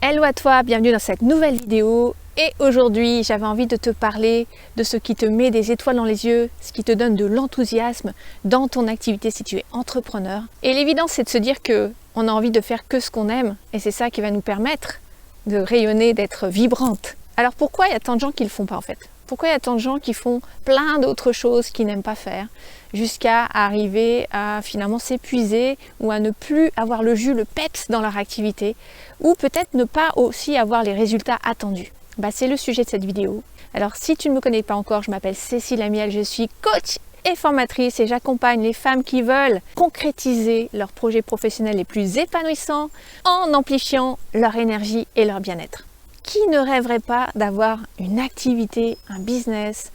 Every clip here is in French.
Hello à toi, bienvenue dans cette nouvelle vidéo. Et aujourd'hui, j'avais envie de te parler de ce qui te met des étoiles dans les yeux, ce qui te donne de l'enthousiasme dans ton activité si tu es entrepreneur. Et l'évidence, c'est de se dire que on a envie de faire que ce qu'on aime et c'est ça qui va nous permettre de rayonner, d'être vibrante. Alors pourquoi il y a tant de gens qui ne le font pas en fait? Pourquoi il y a tant de gens qui font plein d'autres choses qu'ils n'aiment pas faire jusqu'à arriver à finalement s'épuiser ou à ne plus avoir le jus, le peps dans leur activité ou peut-être ne pas aussi avoir les résultats attendus? C'est le sujet de cette vidéo. Alors si tu ne me connais pas encore, je m'appelle Cécile Amiel, je suis coach et formatrice et j'accompagne les femmes qui veulent concrétiser leurs projets professionnels les plus épanouissants en amplifiant leur énergie et leur bien-être. Qui ne rêverait pas d'avoir une activité, un business,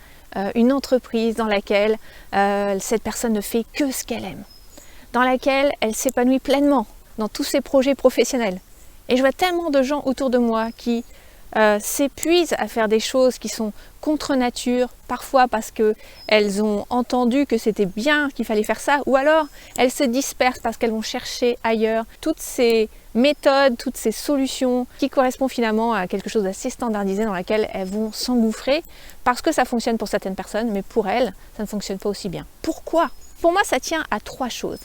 une entreprise dans laquelle cette personne ne fait que ce qu'elle aime, dans laquelle elle s'épanouit pleinement dans tous ses projets professionnels. Et je vois tellement de gens autour de moi qui s'épuisent à faire des choses qui sont contre nature, parfois parce qu'elles ont entendu que c'était bien, qu'il fallait faire ça, ou alors elles se dispersent parce qu'elles vont chercher ailleurs toutes ces méthodes, toutes ces solutions qui correspondent finalement à quelque chose d'assez standardisé dans laquelle elles vont s'engouffrer parce que ça fonctionne pour certaines personnes, mais pour elles, ça ne fonctionne pas aussi bien. Pourquoi? Pour moi, ça tient à trois choses.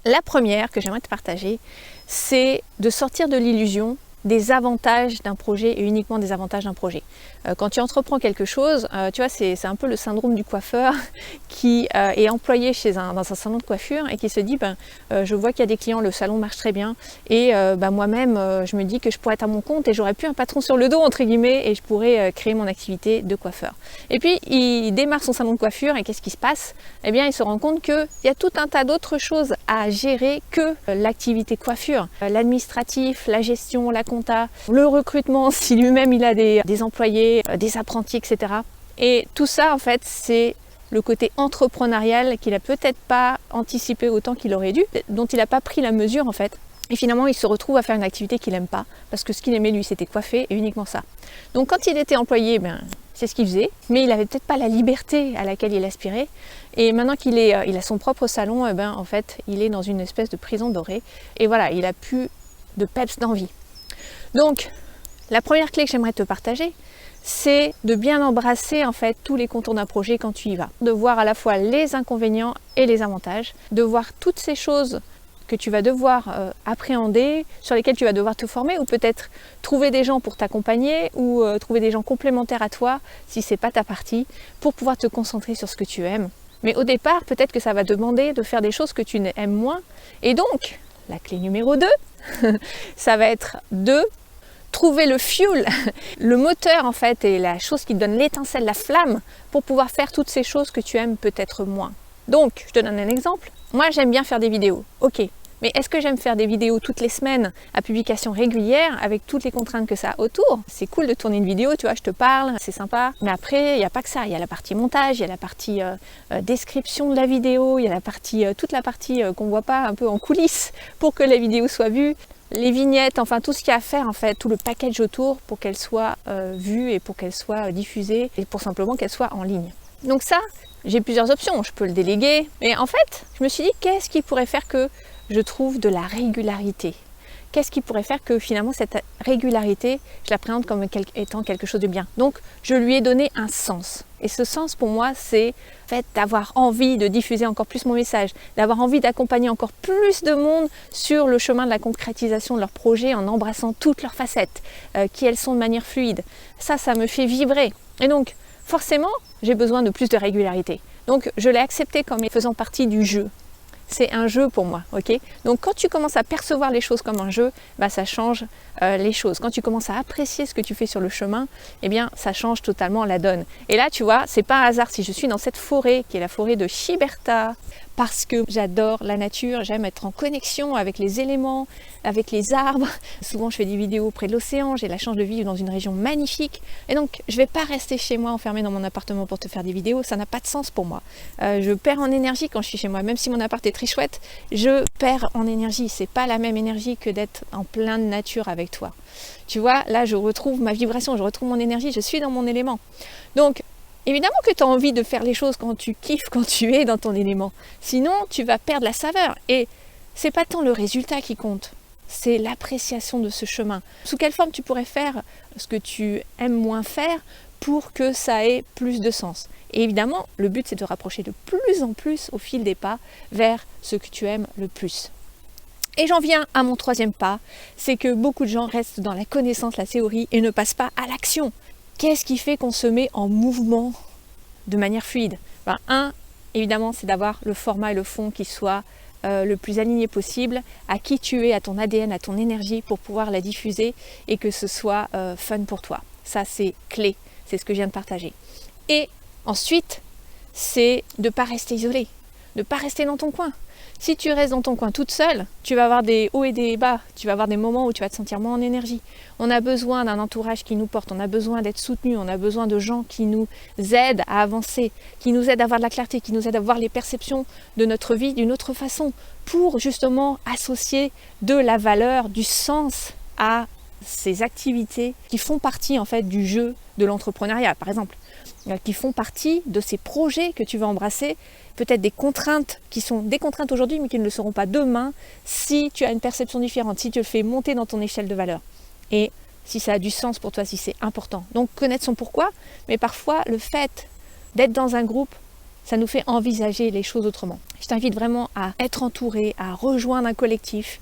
La première que j'aimerais te partager, c'est de sortir de l'illusion des avantages d'un projet et uniquement des avantages d'un projet. Quand tu entreprends quelque chose, tu vois, c'est un peu le syndrome du coiffeur qui est employé dans un salon de coiffure et qui se dit je vois qu'il y a des clients, le salon marche très bien et moi-même je me dis que je pourrais être à mon compte et j'aurais plus un patron sur le dos entre guillemets et je pourrais créer mon activité de coiffeur. Et puis il démarre son salon de coiffure et qu'est-ce qui se passe? Eh bien il se rend compte qu'il y a tout un tas d'autres choses à gérer que l'activité coiffure, l'administratif, la gestion, la compta, le recrutement si lui-même il a des employés, des apprentis, etc. Et tout ça en fait c'est le côté entrepreneurial qu'il a peut-être pas anticipé autant qu'il aurait dû, dont il n'a pas pris la mesure en fait. Et finalement il se retrouve à faire une activité qu'il n'aime pas, parce que ce qu'il aimait lui c'était coiffer et uniquement ça. Donc quand il était employé, c'est ce qu'il faisait, mais il n'avait peut-être pas la liberté à laquelle il aspirait. Et maintenant qu'il il a son propre salon, en fait il est dans une espèce de prison dorée. Et voilà, il a plus de peps d'envie. Donc, la première clé que j'aimerais te partager, c'est de bien embrasser en fait tous les contours d'un projet quand tu y vas. De voir à la fois les inconvénients et les avantages, de voir toutes ces choses que tu vas devoir appréhender, sur lesquelles tu vas devoir te former, ou peut-être trouver des gens pour t'accompagner, ou trouver des gens complémentaires à toi, si c'est pas ta partie, pour pouvoir te concentrer sur ce que tu aimes. Mais au départ, peut-être que ça va demander de faire des choses que tu aimes moins. Et donc, la clé numéro 2, ça va être de trouver le fuel, le moteur en fait, et la chose qui te donne l'étincelle, la flamme, pour pouvoir faire toutes ces choses que tu aimes peut-être moins. Donc, je te donne un exemple. Moi, j'aime bien faire des vidéos, ok. Mais est-ce que j'aime faire des vidéos toutes les semaines à publication régulière avec toutes les contraintes que ça a autour? C'est cool de tourner une vidéo, tu vois, je te parle, c'est sympa. Mais après, il n'y a pas que ça. Il y a la partie montage, il y a la partie description de la vidéo, il y a la partie, toute la partie qu'on ne voit pas un peu en coulisses pour que la vidéo soit vue. Les vignettes, enfin tout ce qu'il y a à faire en fait, tout le package autour pour qu'elle soit vue et pour qu'elle soit diffusée et pour simplement qu'elle soit en ligne. Donc ça, j'ai plusieurs options. Je peux le déléguer. Mais en fait, je me suis dit, qu'est-ce qui pourrait faire que je trouve de la régularité? Qu'est-ce qui pourrait faire que finalement cette régularité, je l'appréhende comme étant quelque chose de bien? Donc je lui ai donné un sens. Et ce sens pour moi, c'est en fait d'avoir envie de diffuser encore plus mon message, d'avoir envie d'accompagner encore plus de monde sur le chemin de la concrétisation de leurs projets en embrassant toutes leurs facettes, qui elles sont de manière fluide. Ça me fait vibrer. Et donc forcément, j'ai besoin de plus de régularité. Donc je l'ai accepté comme faisant partie du jeu. C'est un jeu pour moi, ok? Donc quand tu commences à percevoir les choses comme un jeu, ça change les choses. Quand tu commences à apprécier ce que tu fais sur le chemin, eh bien ça change totalement la donne. Et là, tu vois, c'est pas un hasard si je suis dans cette forêt qui est la forêt de Chiberta, parce que j'adore la nature, j'aime être en connexion avec les éléments, avec les arbres. Souvent je fais des vidéos près de l'océan, j'ai la chance de vivre dans une région magnifique. Et donc je ne vais pas rester chez moi enfermée dans mon appartement pour te faire des vidéos, ça n'a pas de sens pour moi. Je perds en énergie quand je suis chez moi, même si mon appart est très chouette, je perds en énergie. C'est pas la même énergie que d'être en pleine nature avec toi. Tu vois, là je retrouve ma vibration, je retrouve mon énergie, je suis dans mon élément. Donc évidemment que tu as envie de faire les choses quand tu kiffes, quand tu es dans ton élément. Sinon, tu vas perdre la saveur. Et c'est pas tant le résultat qui compte. c'est l'appréciation de ce chemin. Sous quelle forme tu pourrais faire ce que tu aimes moins faire pour que ça ait plus de sens. Et évidemment, le but c'est de rapprocher de plus en plus au fil des pas vers ce que tu aimes le plus. Et j'en viens à mon troisième pas, c'est que beaucoup de gens restent dans la connaissance, la théorie et ne passent pas à l'action. Qu'est-ce qui fait qu'on se met en mouvement de manière fluide? Évidemment, c'est d'avoir le format et le fond qui soient le plus aligné possible à qui tu es, à ton ADN, à ton énergie pour pouvoir la diffuser et que ce soit fun pour toi. Ça, c'est clé, c'est ce que je viens de partager. Et ensuite, c'est de ne pas rester isolé, de ne pas rester dans ton coin. Si tu restes dans ton coin toute seule, tu vas avoir des hauts et des bas, tu vas avoir des moments où tu vas te sentir moins en énergie. On a besoin d'un entourage qui nous porte, on a besoin d'être soutenu, on a besoin de gens qui nous aident à avancer, qui nous aident à avoir de la clarté, qui nous aident à voir les perceptions de notre vie d'une autre façon, pour justement associer de la valeur, du sens à ces activités qui font partie en fait du jeu de l'entrepreneuriat, par exemple, qui font partie de ces projets que tu vas embrasser, peut-être des contraintes qui sont des contraintes aujourd'hui mais qui ne le seront pas demain si tu as une perception différente, si tu le fais monter dans ton échelle de valeur et si ça a du sens pour toi, si c'est important. Donc connaître son pourquoi, mais parfois le fait d'être dans un groupe, ça nous fait envisager les choses autrement. Je t'invite vraiment à être entouré, à rejoindre un collectif.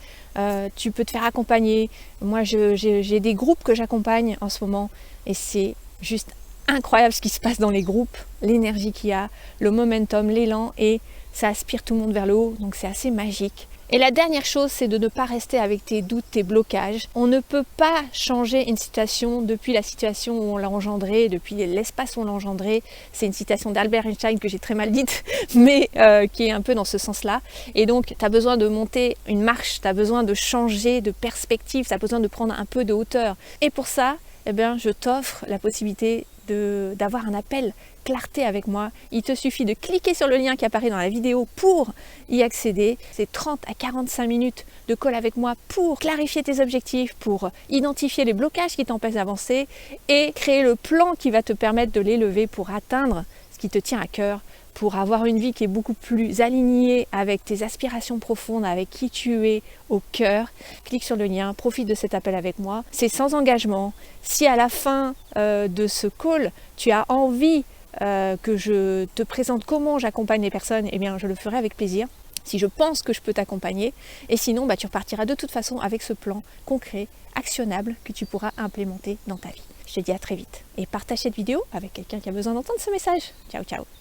Tu peux te faire accompagner. Moi, j'ai des groupes que j'accompagne en ce moment et c'est juste incroyable ce qui se passe dans les groupes, l'énergie qu'il y a, le momentum, l'élan et ça aspire tout le monde vers le haut, donc c'est assez magique. Et la dernière chose, c'est de ne pas rester avec tes doutes, tes blocages. On ne peut pas changer une situation depuis la situation où on l'a engendrée, depuis l'espace où on l'a engendrée. C'est une citation d'Albert Einstein que j'ai très mal dite, mais qui est un peu dans ce sens-là. Et donc, tu as besoin de monter une marche, tu as besoin de changer de perspective, tu as besoin de prendre un peu de hauteur. Et pour ça, je t'offre la possibilité d'avoir un appel clarté avec moi. Il te suffit de cliquer sur le lien qui apparaît dans la vidéo pour y accéder. C'est 30 à 45 minutes de call avec moi pour clarifier tes objectifs, pour identifier les blocages qui t'empêchent d'avancer et créer le plan qui va te permettre de l'élever pour atteindre ce qui te tient à cœur, pour avoir une vie qui est beaucoup plus alignée avec tes aspirations profondes, avec qui tu es au cœur. Clique sur le lien, profite de cet appel avec moi. C'est sans engagement. Si à la fin de ce call, tu as envie que je te présente comment j'accompagne les personnes, eh bien je le ferai avec plaisir. Si je pense que je peux t'accompagner. Et sinon, tu repartiras de toute façon avec ce plan concret, actionnable, que tu pourras implémenter dans ta vie. Je te dis à très vite. Et partage cette vidéo avec quelqu'un qui a besoin d'entendre ce message. Ciao, ciao.